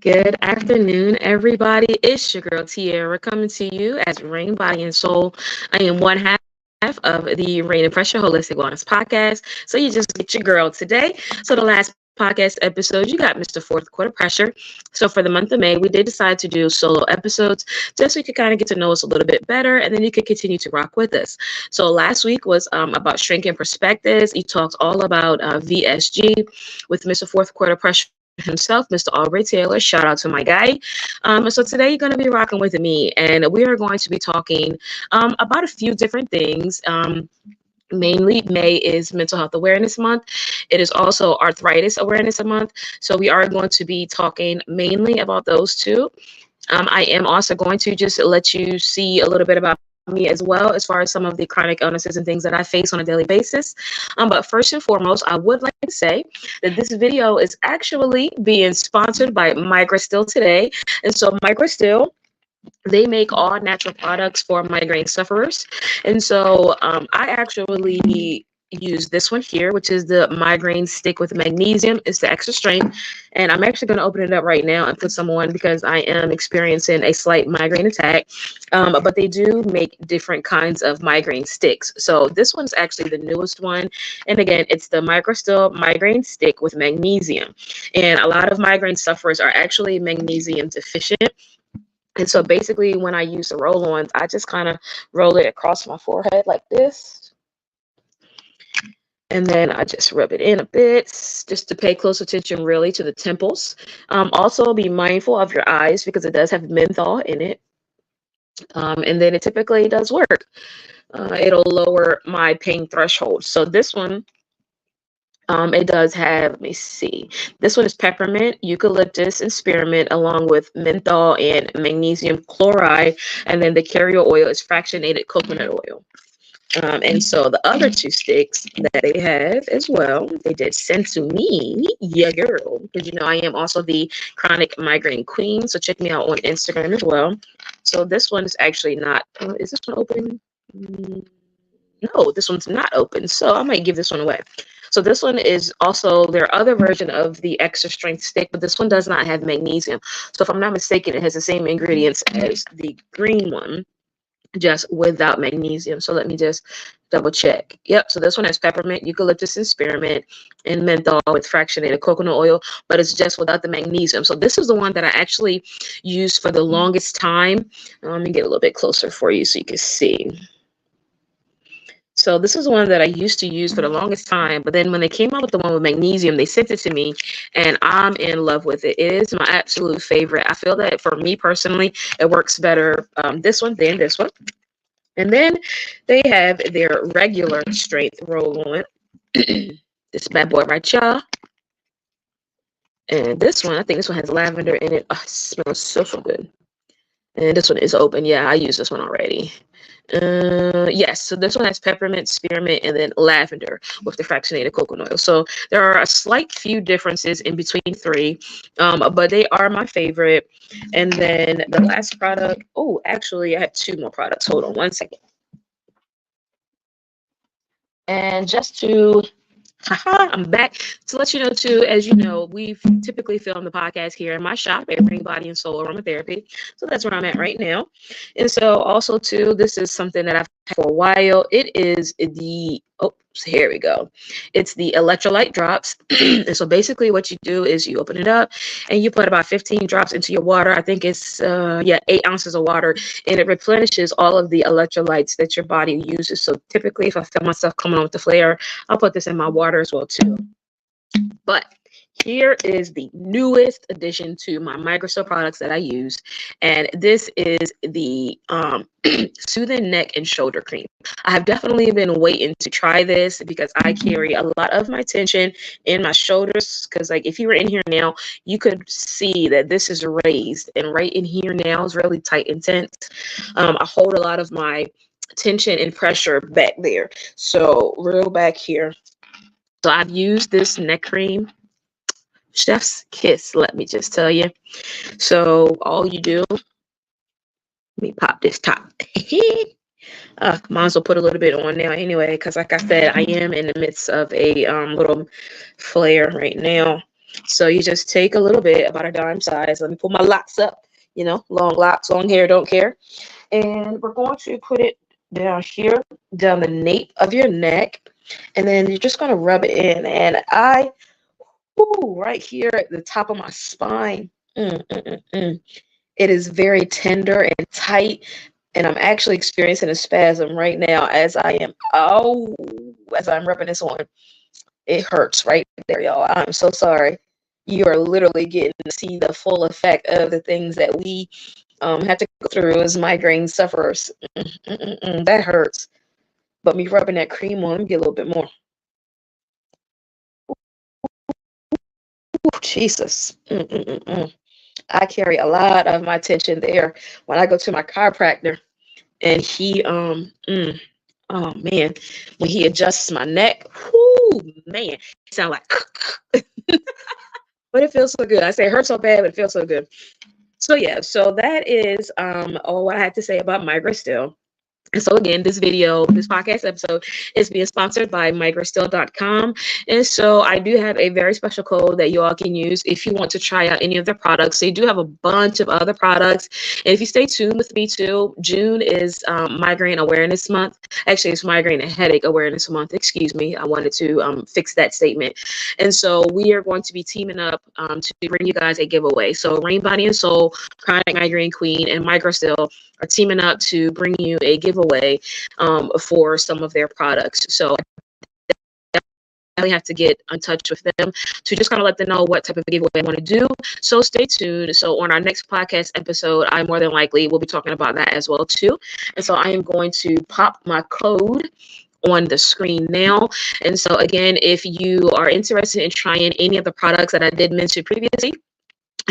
Good afternoon, everybody. It's your girl Tiara coming to you as Rain Body and Soul. I am one half of the Rain and Pressure Holistic Wellness Podcast. So you just get your girl today. So the last podcast episode, you got Mr. Fourth Quarter Pressure. So for the month of May, we did decide to do solo episodes just so you could kind of get to know us a little bit better, and then you could continue to rock with us. So last week was about shrinking perspectives. He talked all about VSG with Mr. Fourth Quarter Pressure himself, Mr. Aubrey Taylor. Shout out to my guy. So today you're going to be rocking with me, and we are going to be talking about a few different things. Mainly, May is Mental Health Awareness Month. It is also Arthritis Awareness Month. So we are going to be talking mainly about those two. I am also going to just let you see a little bit about me as well, as far as some of the chronic illnesses and things that I face on a daily basis. But first and foremost, I would like to say that this video is actually being sponsored by Microstill today. And so Microstill, they make all natural products for migraine sufferers. And so I actually use this one here, which is the migraine stick with magnesium. It's the extra strength. And I'm actually going to open it up right now and put some on because I am experiencing a slight migraine attack. But they do make different kinds of migraine sticks. So this one's actually the newest one. And again, it's the Microstill migraine stick with magnesium. And a lot of migraine sufferers are actually magnesium deficient. And so basically when I use the roll-ons, I just kind of roll it across my forehead like this. And then I just rub it in a bit just to pay close attention really to the temples. Also be mindful of your eyes because it does have menthol in it. And then it typically does work. It'll lower my pain threshold. So this one, it does have, let me see. This one is peppermint, eucalyptus, and spearmint, along with menthol and magnesium chloride. And then the carrier oil is fractionated coconut oil. And so the other two sticks that they have as well, they did send to me, yeah, girl, because I am also the chronic migraine queen. So check me out on Instagram as well. So this one is actually not, is this one open? No, this one's not open. So I might give this one away. So this one is also their other version of the extra strength stick, but this one does not have magnesium. So if I'm not mistaken, it has the same ingredients as the green one, just without magnesium. So let me just double check. Yep. So this one has peppermint, eucalyptus, and spearmint, and menthol with fractionated coconut oil, but it's just without the magnesium. So this is the one that I actually used for the longest time. Let me get a little bit closer for you so you can see. So this is the one that I used to use for the longest time, but then when they came out with the one with magnesium, they sent it to me, and I'm in love with it. It is my absolute favorite. I feel that for me personally, it works better this one than this one. And then they have their regular strength roll-on. This bad boy right here. And this one, I think this one has lavender in it. Oh, it smells so good. And this one is open. Yeah, I used this one already. Yes, so this one has peppermint, spearmint, and then lavender with the fractionated coconut oil. So there are a slight few differences in between three, but they are my favorite. And then the last product, oh, actually I have two more products. Hold on one second. And just to I'm back to let you know too, as you know, we've typically filmed the podcast here in my shop at Ring Body and Soul Aromatherapy. So that's where I'm at right now. And so also too, this is something that I've had for a while. It is the, here we go. It's the electrolyte drops. And so basically what you do is you open it up and you put about 15 drops into your water. I think it's 8 ounces of water, and it replenishes all of the electrolytes that your body uses. So typically if I feel myself coming on with the flare, I'll put this in my water as well too. But here is the newest addition to my Microstill products that I use, and this is the Soothing Neck and Shoulder Cream. I have definitely been waiting to try this because I carry a lot of my tension in my shoulders, because like if you were in here now, you could see that this is raised, and right in here now is really tight and tense. I hold a lot of my tension and pressure back there, so real back here. So I've used this neck cream. Chef's kiss, let me just tell you. So all you do, let me pop this top. Might as well put a little bit on now anyway, because like I said, I am in the midst of a little flare right now. So you just take a little bit, about a dime size. Let me pull my locks up, long locks, long hair, don't care. And we're going to put it down here, down the nape of your neck. And then you're just going to rub it in. And right here at the top of my spine, it is very tender and tight. And I'm actually experiencing a spasm right now as I'm rubbing this on. It hurts right there, y'all. I'm so sorry. You are literally getting to see the full effect of the things that we have to go through as migraine sufferers. That hurts. But me rubbing that cream on, let me get a little bit more. Ooh, Jesus. I carry a lot of my tension there when I go to my chiropractor, and he oh man, when he adjusts my neck, man, it sounds like but it feels so good. I say it hurts so bad, but it feels so good. So yeah, so that is all what I had to say about Migrasteel. And so again, this podcast episode is being sponsored by migrasteel.com. And so I do have a very special code that you all can use if you want to try out any of their products. They do have a bunch of other products. And if you stay tuned with me too, June is Migraine Awareness Month. Actually, it's Migraine and Headache Awareness Month. Excuse me. I wanted to fix that statement. And so we are going to be teaming up to bring you guys a giveaway. So Rain Body and Soul, Chronic Migraine Queen, and Migrasteel are teaming up to bring you a giveaway for some of their products. So I have to get in touch with them to just kind of let them know what type of giveaway I want to do. So stay tuned. So on our next podcast episode, I more than likely will be talking about that as well too. And so I am going to pop my code on the screen now. And so again, if you are interested in trying any of the products that I did mention previously,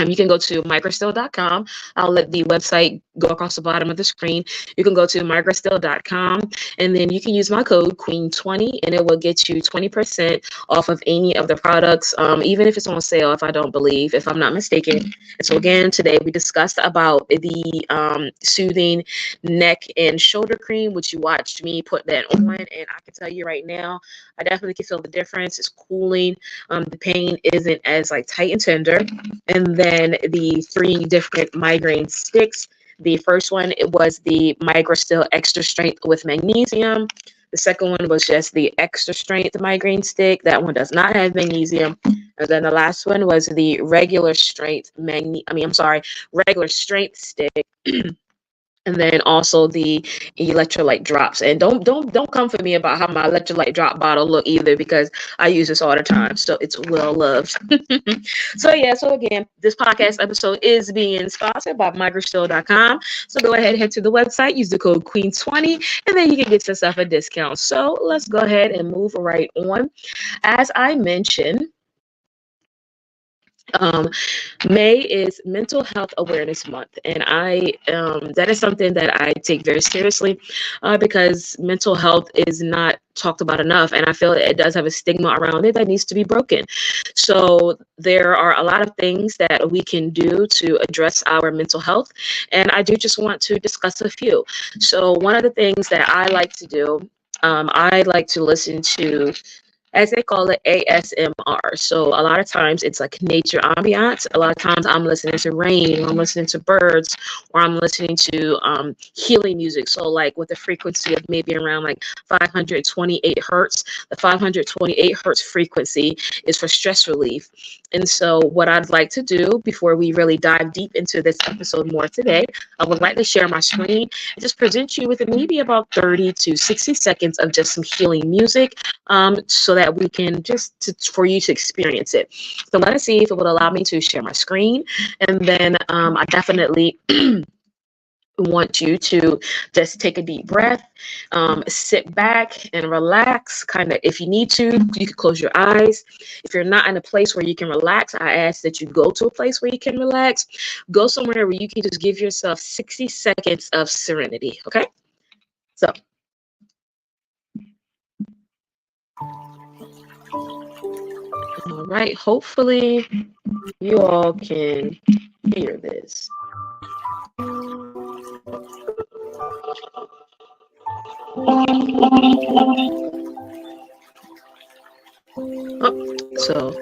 you can go to migrasteel.com. I'll let the website go across the bottom of the screen. You can go to migrasteel.com, and then you can use my code Queen20, and it will get you 20% off of any of the products, even if it's on sale, if I'm not mistaken. And so again, today we discussed about the soothing neck and shoulder cream, which you watched me put that on, and I can tell you right now, I definitely can feel the difference. It's cooling. The pain isn't as tight and tender. And then the 3 different migraine sticks. The first one, it was the Migrasteel Extra Strength with magnesium. The second one was just the Extra Strength migraine stick. That one does not have magnesium. And then the last one was the regular strength regular strength stick. And then also the electrolyte drops. And don't come for me about how my electrolyte drop bottle look either, because I use this all the time. So it's well loved. So again, this podcast episode is being sponsored by migrasteel.com. So go ahead, head to the website, use the code Queen20, and then you can get yourself a discount. So let's go ahead and move right on. As I mentioned, May is Mental Health Awareness Month, and that is something that I take very seriously because mental health is not talked about enough, and I feel it does have a stigma around it that needs to be broken. So there are a lot of things that we can do to address our mental health, and I do just want to discuss a few. So one of the things that I like to do, I like to listen to, as they call it, ASMR. So a lot of times it's like nature ambiance. A lot of times I'm listening to rain, or I'm listening to birds, or I'm listening to healing music. So like with a frequency of maybe around 528 hertz. The 528 hertz frequency is for stress relief. And so what I'd like to do before we really dive deep into this episode more today, I would like to share my screen and just present you with maybe about 30 to 60 seconds of just some healing music, so that we can for you to experience it. So let us see if it would allow me to share my screen. And then I definitely want you to just take a deep breath, sit back and relax. Kind of, if you need to, you can close your eyes. If you're not in a place where you can relax, I ask that you go to a place where you can relax. Go somewhere where you can just give yourself 60 seconds of serenity. Okay? So all right, hopefully you all can hear this. So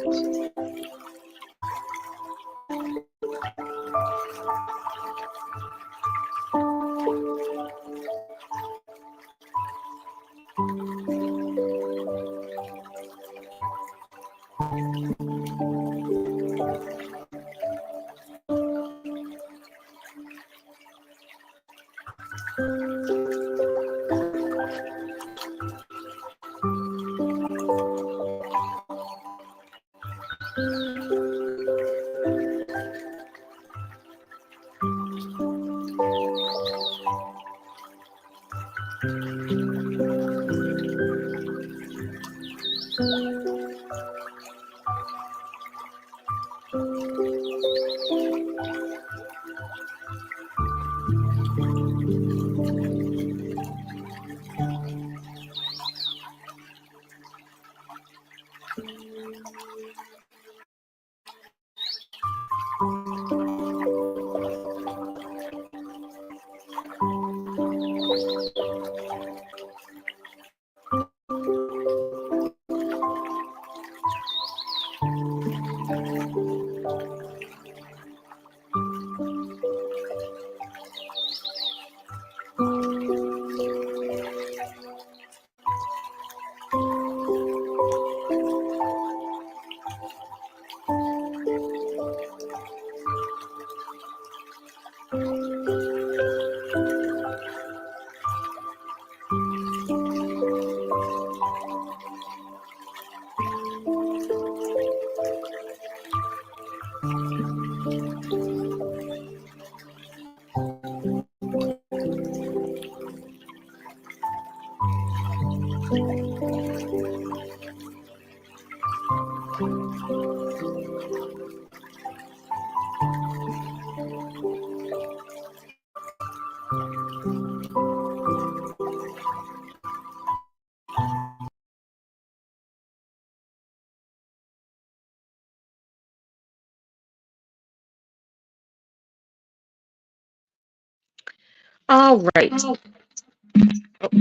All right. Oh,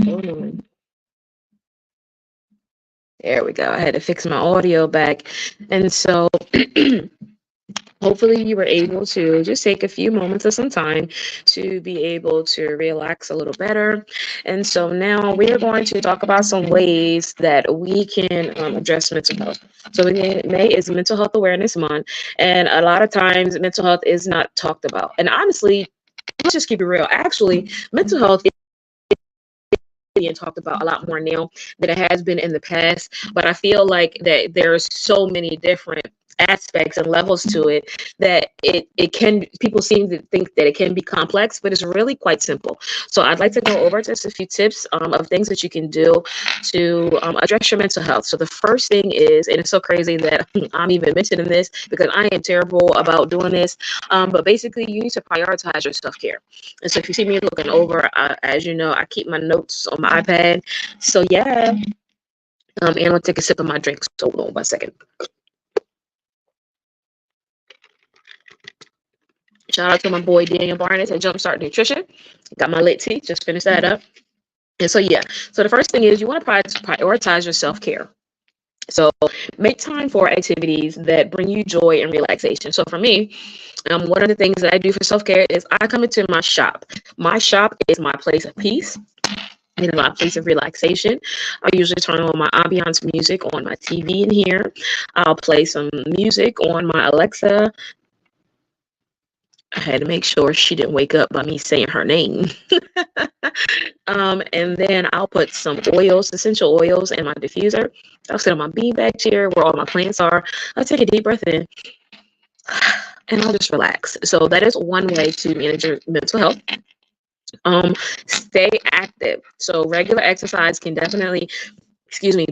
hold on. There we go. I had to fix my audio back. And so hopefully you were able to just take a few moments of some time to be able to relax a little better. And so now we are going to talk about some ways that we can address mental health. So May is Mental Health Awareness Month, and a lot of times mental health is not talked about. And honestly, let's just keep it real. Actually, mental health being talked about a lot more now than it has been in the past. But I feel like that there's so many different aspects and levels to it that it can people seem to think that it can be complex, but it's really quite simple. So I'd like to go over just a few tips of things that you can do to address your mental health. So the first thing is, and it's so crazy that I'm even mentioning this because I am terrible about doing this, but basically you need to prioritize your self-care. And so if you see me looking over, as you know, I keep my notes on my iPad. So yeah, and I'll take a sip of my drink. So hold on 1 second. Shout out to my boy Daniel Barnes at Jumpstart Nutrition. Got my lit tea. Just finished that up. And so yeah, so the first thing is you want to prioritize your self-care. So make time for activities that bring you joy and relaxation. So for me, one of the things that I do for self-care is I come into my shop. My shop is my place of peace. In my place of relaxation. I usually turn on my ambiance music on my TV in here. I'll play some music on my Alexa. I had to make sure she didn't wake up by me saying her name. And then I'll put some oils, essential oils in my diffuser. I'll sit on my beanbag chair where all my plants are. I'll take a deep breath in and I'll just relax. So that is one way to manage your mental health. Stay active. So regular exercise can definitely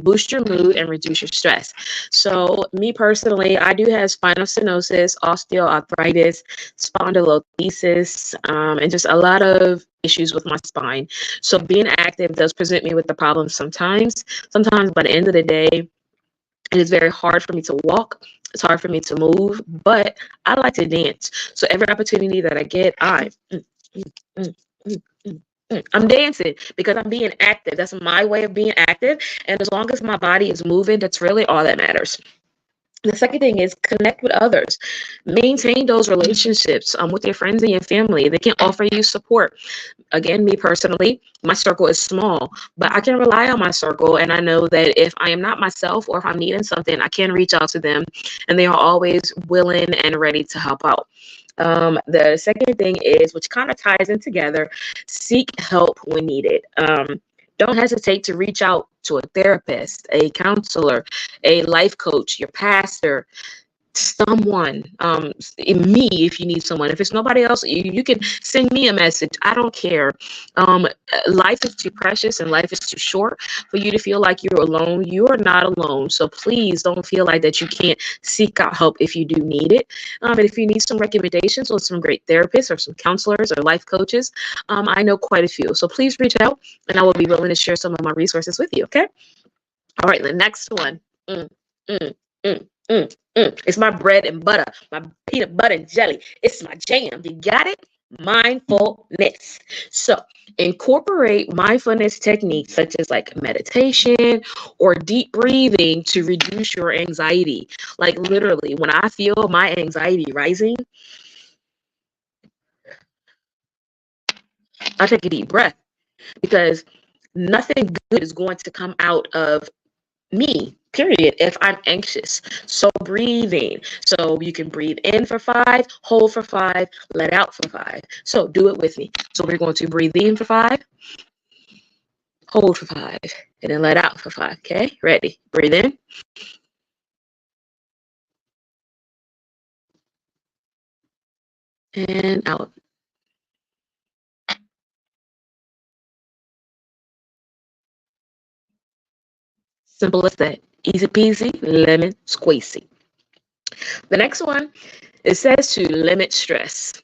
boost your mood and reduce your stress. So me personally, I do have spinal stenosis, osteoarthritis, spondylolisthesis, and just a lot of issues with my spine. So being active does present me with the problems sometimes. Sometimes by the end of the day, it is very hard for me to walk. It's hard for me to move, but I like to dance. So every opportunity that I get, I'm dancing because I'm being active. That's my way of being active. And as long as my body is moving, that's really all that matters. The second thing is connect with others. Maintain those relationships with your friends and your family. They can offer you support. Again, me personally, my circle is small, but I can rely on my circle. And I know that if I am not myself or if I'm needing something, I can reach out to them and they are always willing and ready to help out. The second thing is, which kind of ties in together, seek help when needed. Don't hesitate to reach out to a therapist, a counselor, a life coach, your pastor, someone, me, if you need someone. If it's nobody else, you can send me a message. I don't care. Life is too precious and life is too short for you to feel like you're alone. You are not alone, so please don't feel like that you can't seek out help if you do need it. And if you need some recommendations on some great therapists or some counselors or life coaches, I know quite a few, so please reach out and I will be willing to share some of my resources with you. Okay. All right, the next one. Mm, mm, mm, It's my bread and butter, my peanut butter and jelly. It's my jam. You got it? Mindfulness. So incorporate mindfulness techniques such as like meditation or deep breathing to reduce your anxiety. Like literally, when I feel my anxiety rising, I take a deep breath because nothing good is going to come out of me, period, if I'm anxious. So breathing. So you can breathe in for 5, hold for 5, let out for 5. So do it with me. So we're going to breathe in for 5, hold for 5, and then let out for 5. Okay, ready? Breathe in. And out. Simple as that. Easy peasy, lemon squeezy. The next one, it says to limit stress.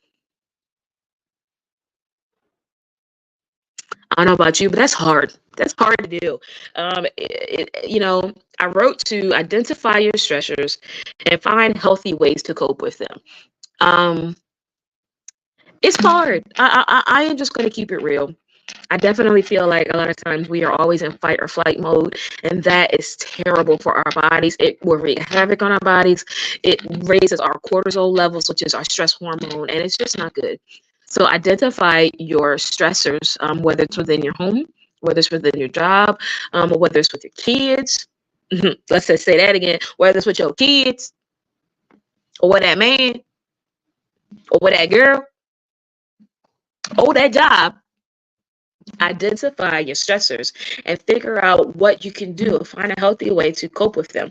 I don't know about you, but that's hard. That's hard to do. I wrote to identify your stressors and find healthy ways to cope with them. Um, it's hard. I am just going to keep it real. I definitely feel like a lot of times we are always in fight or flight mode, and that is terrible for our bodies. It will wreak havoc on our bodies. It raises our cortisol levels, which is our stress hormone, and it's just not good. So identify your stressors, whether it's within your home, whether it's within your job, or whether it's with your kids. Let's just say that again. Whether it's with your kids, or with that man, or with that girl, or that job. Identify your stressors and figure out what you can do. Find a healthy way to cope with them.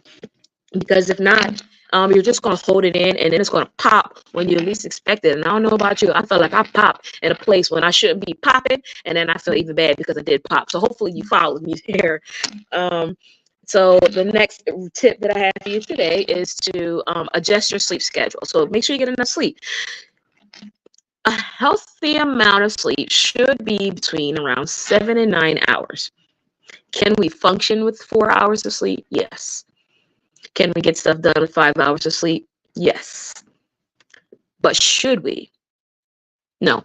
Because if not, you're just going to hold it in and then it's going to pop when you least expect it. And I don't know about you. I feel like I pop in a place when I shouldn't be popping. And then I feel even bad because I did pop. So hopefully you followed me there. So the next tip that I have for you today is to adjust your sleep schedule. So make sure you get enough sleep. A healthy amount of sleep should be between around 7 and 9 hours. Can we function with 4 hours of sleep? Yes. Can we get stuff done with 5 hours of sleep? Yes. But should we? No.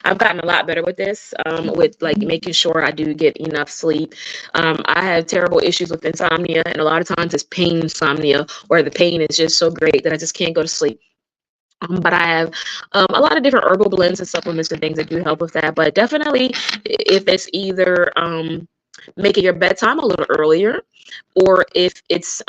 I've gotten a lot better with this, with like making sure I do get enough sleep. I have terrible issues with insomnia, and a lot of times it's pain insomnia, where the pain is just so great that I just can't go to sleep. But I have a lot of different herbal blends and supplements and things that do help with that. But definitely, if it's either making your bedtime a little earlier, or if it's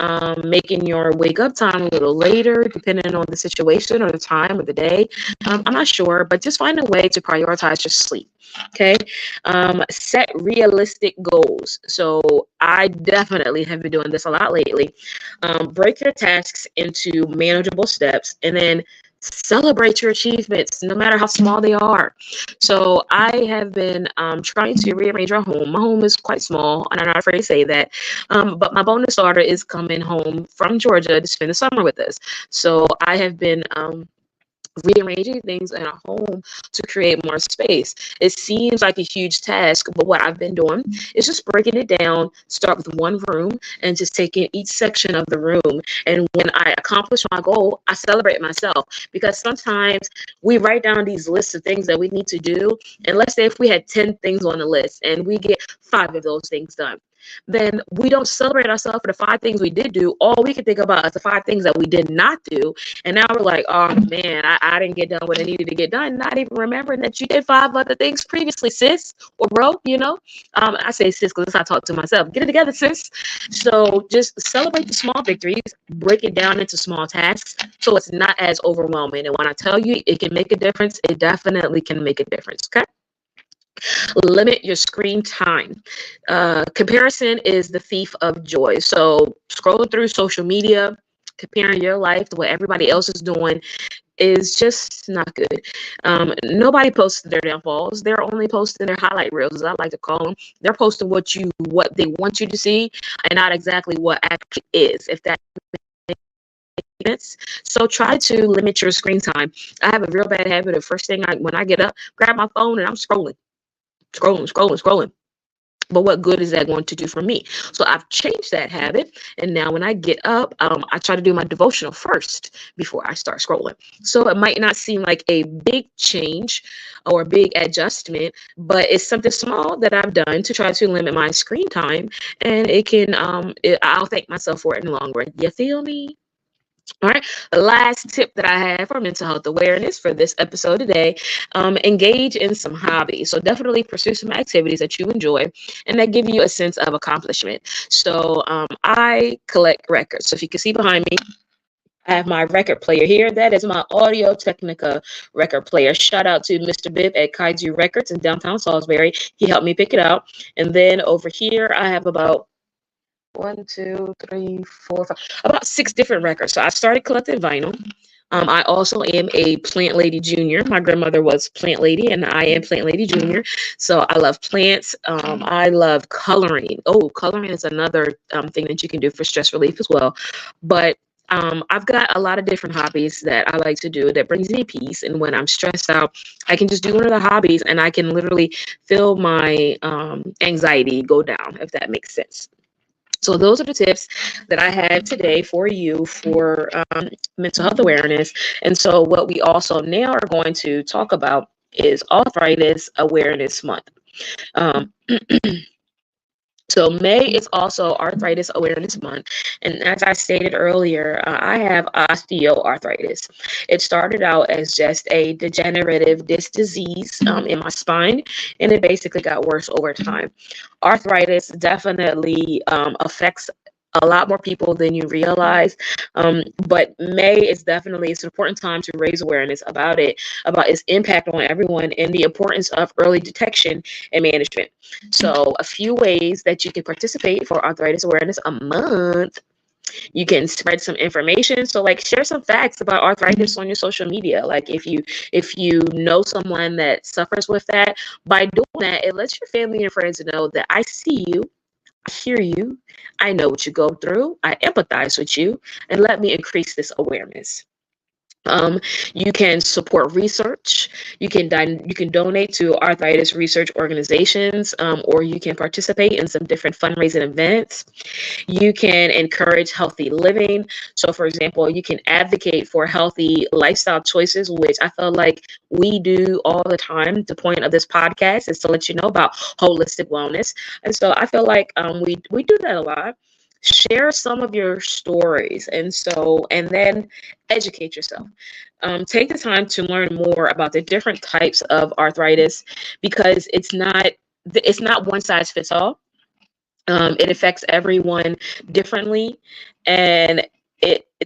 making your wake up time a little later, depending on the situation or the time of the day, I'm not sure. But just find a way to prioritize your sleep. Okay. Set realistic goals. So I definitely have been doing this a lot lately. Break your tasks into manageable steps and then celebrate your achievements, no matter how small they are. So I have been trying to rearrange our home. My home is quite small, and I'm not afraid to say that. But my bonus daughter is coming home from Georgia to spend the summer with us. So I have been rearranging things in our home to create more space. It seems like a huge task, but what I've been doing is just breaking it down, start with one room and just taking each section of the room. And when I accomplish my goal, I celebrate myself, because sometimes we write down these lists of things that we need to do. And let's say if we had 10 things on the list and we get 5 of those things done, then we don't celebrate ourselves for the 5 things we did do. All we can think about is the 5 things that we did not do. And now we're like, oh man, I didn't get done what I needed to get done. Not even remembering that you did 5 other things previously, sis or bro, I say sis because that's how I talk to myself. Get it together, sis. So just celebrate the small victories, break it down into small tasks so it's not as overwhelming. And when I tell you it can make a difference, it definitely can make a difference. Okay. Limit your screen time. Comparison is the thief of joy. So scrolling through social media, comparing your life to what everybody else is doing is just not good. Nobody posts their downfalls. They're only posting their highlight reels, as I like to call them. They're posting what they want you to see and not exactly what actually is, if that makes sense. So try to limit your screen time. I have a real bad habit of first thing when I get up, grab my phone and I'm scrolling. But what good is that going to do for me? So I've changed that habit. And now when I get up, I try to do my devotional first before I start scrolling. So it might not seem like a big change or a big adjustment, but it's something small that I've done to try to limit my screen time. And I'll thank myself for it in the long run. You feel me? All right. The last tip that I have for mental health awareness for this episode today, engage in some hobbies. So definitely pursue some activities that you enjoy and that give you a sense of accomplishment. So I collect records. So if you can see behind me, I have my record player here. That is my Audio Technica record player. Shout out to Mr. Bibb at Kaiju Records in downtown Salisbury. He helped me pick it out. And then over here, I have about 1, 2, 3, 4, 5, about 6 different records. So I started collecting vinyl. I also am a Plant Lady Junior. My grandmother was Plant Lady, and I am Plant Lady Junior. So I love plants. I love coloring. Oh, coloring is another thing that you can do for stress relief as well. But I've got a lot of different hobbies that I like to do that brings me peace. And when I'm stressed out, I can just do one of the hobbies, and I can literally feel my anxiety go down, if that makes sense. So those are the tips that I had today for you for mental health awareness. And so what we also now are going to talk about is Arthritis Awareness Month. So May is also Arthritis Awareness Month. And as I stated earlier, I have osteoarthritis. It started out as just a degenerative disc disease in my spine, and it basically got worse over time. Arthritis definitely affects a lot more people than you realize. But May is definitely, it's an important time to raise awareness about it, about its impact on everyone and the importance of early detection and management. So a few ways that you can participate for Arthritis Awareness a month. You can spread some information. So like share some facts about arthritis on your social media. Like if you know someone that suffers with that, by doing that, it lets your family and friends know that I see you, I hear you, I know what you go through, I empathize with you, and let me increase this awareness. You can support research. You can donate to arthritis research organizations, or you can participate in some different fundraising events. You can encourage healthy living. So, for example, you can advocate for healthy lifestyle choices, which I feel like we do all the time. The point of this podcast is to let you know about holistic wellness, and so I feel like we do that a lot. Share some of your stories, and then educate yourself. Take the time to learn more about the different types of arthritis, because it's not one size fits all. It affects everyone differently, and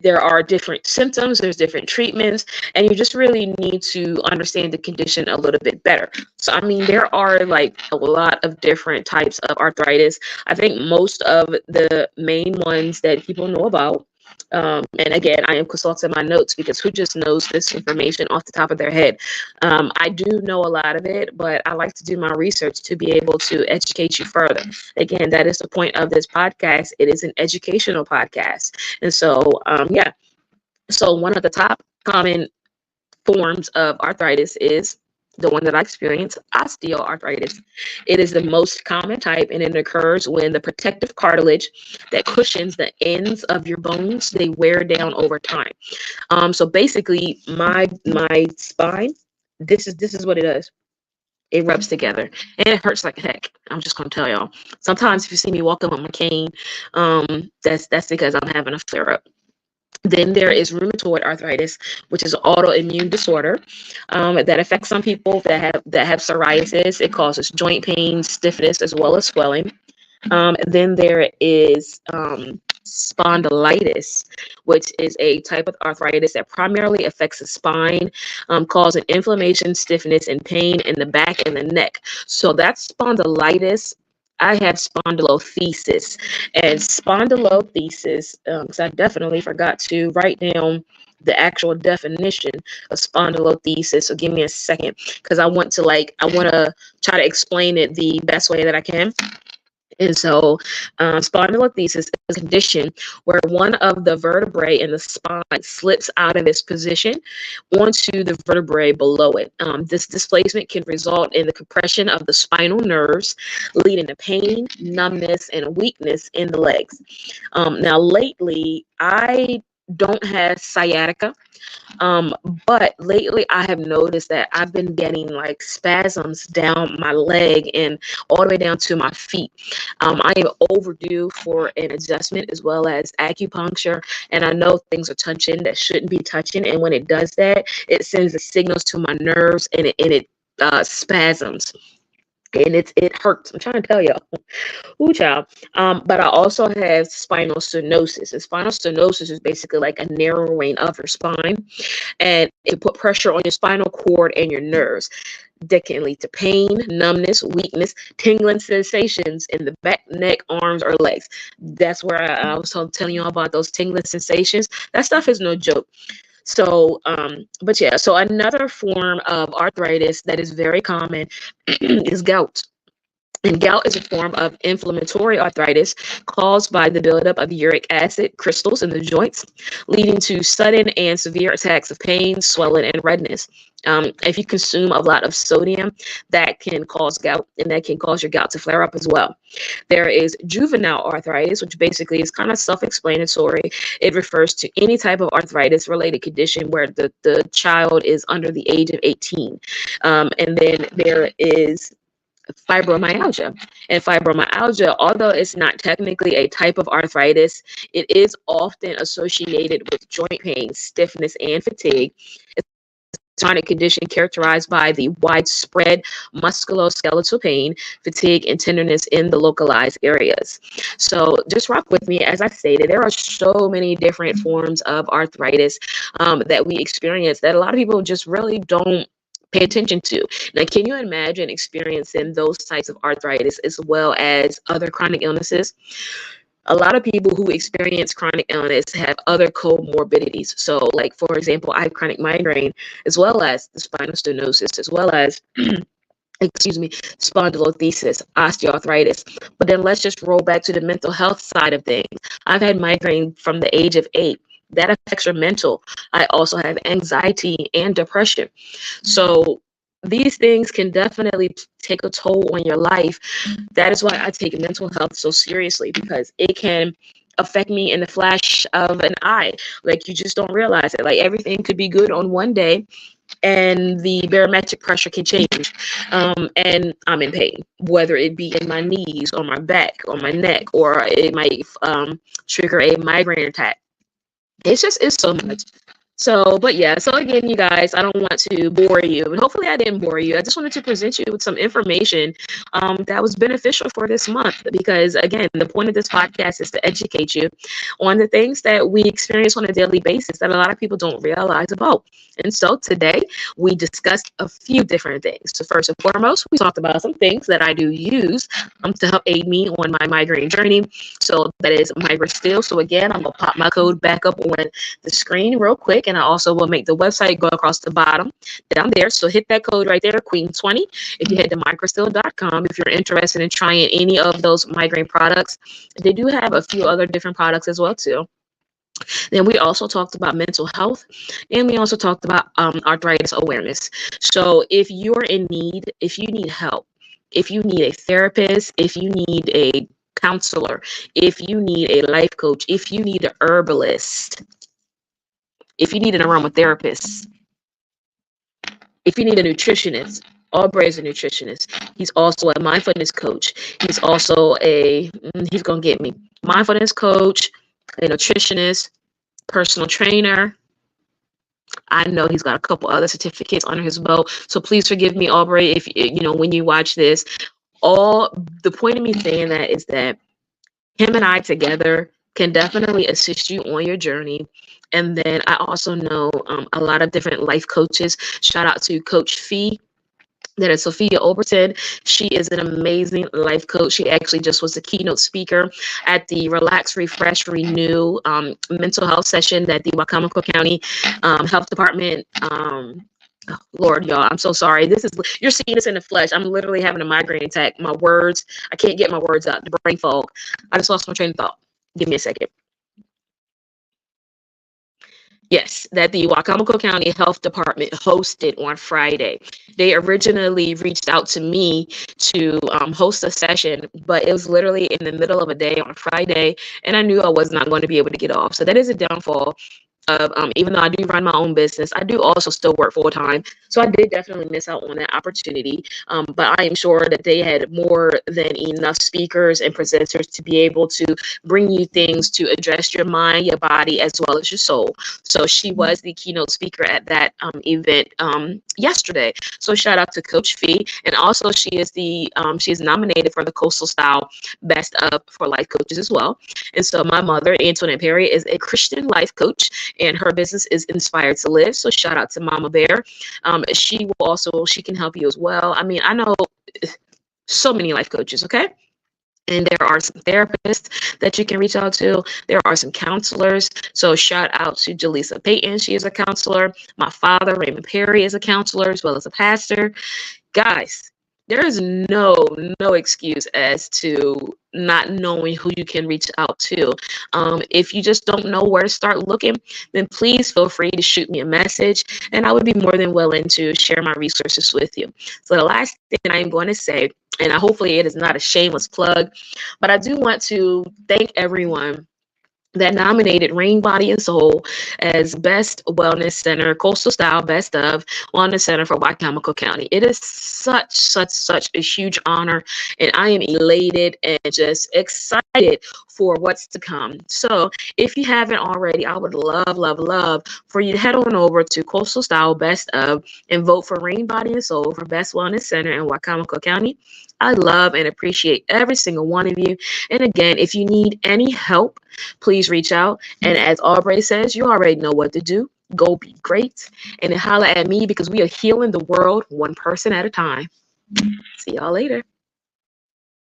there are different symptoms, there's different treatments, and you just really need to understand the condition a little bit better. So, I mean, there are like a lot of different types of arthritis. I think most of the main ones that people know about, and again, I am consulting my notes because who just knows this information off the top of their head? I do know a lot of it, but I like to do my research to be able to educate you further. Again, that is the point of this podcast. It is an educational podcast. And so, yeah. So one of the top common forms of arthritis is the one that I experience, osteoarthritis. It is the most common type, and it occurs when the protective cartilage that cushions the ends of your bones, they wear down over time. So basically, my spine, this is what it does. It rubs together and it hurts like heck. I'm just gonna tell y'all. Sometimes if you see me walking with my cane, that's because I'm having a flare up. Then there is rheumatoid arthritis, which is an autoimmune disorder that affects some people that have psoriasis. It causes joint pain, stiffness, as well as swelling. Then there is spondylitis, which is a type of arthritis that primarily affects the spine, causing inflammation, stiffness, and pain in the back and the neck. So that's spondylitis. I have spondylolisthesis, and spondylolisthesis, because I definitely forgot to write down the actual definition of spondylolisthesis. So give me a second, because I want to try to explain it the best way that I can. And so, spondylolisthesis is a condition where one of the vertebrae in the spine slips out of its position onto the vertebrae below it. This displacement can result in the compression of the spinal nerves, leading to pain, numbness, and weakness in the legs. Now, lately, I don't have sciatica. Um, but lately I have noticed that I've been getting like spasms down my leg and all the way down to my feet. I am overdue for an adjustment as well as acupuncture, and I know things are touching that shouldn't be touching. And when it does that, it sends the signals to my nerves and it spasms. And it hurts. I'm trying to tell y'all. Ooh, child. But I also have spinal stenosis. And spinal stenosis is basically like a narrowing of your spine, and it put pressure on your spinal cord and your nerves. That can lead to pain, numbness, weakness, tingling sensations in the back, neck, arms, or legs. That's where I was telling you all about those tingling sensations. That stuff is no joke. So, but yeah, so another form of arthritis that is very common is gout. And gout is a form of inflammatory arthritis caused by the buildup of uric acid crystals in the joints, leading to sudden and severe attacks of pain, swelling, and redness. If you consume a lot of sodium, that can cause gout, and that can cause your gout to flare up as well. There is juvenile arthritis, which basically is kind of self-explanatory. It refers to any type of arthritis-related condition where the child is under the age of 18. And then there is fibromyalgia. And fibromyalgia, although it's not technically a type of arthritis, it is often associated with joint pain, stiffness, and fatigue. It's a chronic condition characterized by the widespread musculoskeletal pain, fatigue, and tenderness in the localized areas. So just rock with me. As I stated, there are so many different forms of arthritis that we experience that a lot of people just really don't pay attention to. Now, can you imagine experiencing those types of arthritis as well as other chronic illnesses? A lot of people who experience chronic illness have other comorbidities. So, like, for example, I have chronic migraine as well as the spinal stenosis, as well as excuse me, spondylolisthesis, osteoarthritis. But then let's just roll back to the mental health side of things. I've had migraine from the age of 8. That affects your mental. I also have anxiety and depression. So these things can definitely take a toll on your life. That is why I take mental health so seriously, because it can affect me in the flash of an eye. Like, you just don't realize it. Like, everything could be good on one day and the barometric pressure can change, and I'm in pain, whether it be in my knees or my back or my neck, or it might trigger a migraine attack. It's so much. So, but yeah, so again, you guys, I don't want to bore you, and hopefully I didn't bore you. I just wanted to present you with some information that was beneficial for this month, because again, the point of this podcast is to educate you on the things that we experience on a daily basis that a lot of people don't realize about. And so today we discussed a few different things. So first and foremost, we talked about some things that I do use to help aid me on my migraine journey. So that is Migraine. So again, I'm gonna pop my code back up on the screen real quick, and I also will make the website go across the bottom down there. So hit that code right there, Queen20. If you head to microstill.com, if you're interested in trying any of those migraine products, they do have a few other different products as well too. Then we also talked about mental health, and we also talked about arthritis awareness. So if you're in need, if you need help, if you need a therapist, if you need a counselor, if you need a life coach, if you need an herbalist, if you need an aromatherapist, If you need a nutritionist, Aubrey is a nutritionist. He's also a mindfulness coach. He's also he's going to get me, mindfulness coach, a nutritionist, personal trainer. I know he's got a couple other certificates under his belt. So please forgive me, Aubrey, if when you watch this. All the point of me saying that is that him and I together can definitely assist you on your journey. And then I also know a lot of different life coaches. Shout out to Coach Fee. That is Sophia Overton. She is an amazing life coach. She actually just was the keynote speaker at the Relax, Refresh, Renew mental health session that the Wacomico County Health Department. Lord, y'all, I'm so sorry. You're seeing this in the flesh. I'm literally having a migraine attack. I can't get my words out. The brain fog. I just lost my train of thought. Give me a second. Yes, that the Wacomico County Health Department hosted on Friday. They originally reached out to me to host a session, but it was literally in the middle of a day on Friday, and I knew I was not going to be able to get off. So that is a downfall of even though I do run my own business, I do also still work full time. So I did definitely miss out on that opportunity. But I am sure that they had more than enough speakers and presenters to be able to bring you things to address your mind, your body, as well as your soul. So she was the keynote speaker at that event yesterday. So shout out to Coach Fee, and also she is nominated for the Coastal Style Best of for Life Coaches as well. And so my mother, Antoinette Perry, is a Christian life coach, and her business is Inspired to Live. So shout out to Mama Bear. She can help you as well. I mean, I know so many life coaches, okay? And there are some therapists that you can reach out to. There are some counselors. So shout out to Jaleesa Payton. She is a counselor. My father, Raymond Perry, is a counselor as well as a pastor. Guys, there is no excuse as to not knowing who you can reach out to. If you just don't know where to start looking, then please feel free to shoot me a message, and I would be more than willing to share my resources with you. So the last thing I'm going to say, and hopefully it is not a shameless plug, but I do want to thank everyone that nominated Rain Body and Soul as Best Wellness Center, Coastal Style Best of Wellness Center for Wacomico County. It is such a huge honor, and I am elated and just excited for what's to come. So if you haven't already, I would love for you to head on over to Coastal Style Best of and vote for Rain Body and Soul for Best Wellness Center in Wacomico County. I love and appreciate every single one of you. And again, if you need any help, please reach out. And as Aubrey says, you already know what to do. Go be great. And then holla at me, because we are healing the world one person at a time. See y'all later.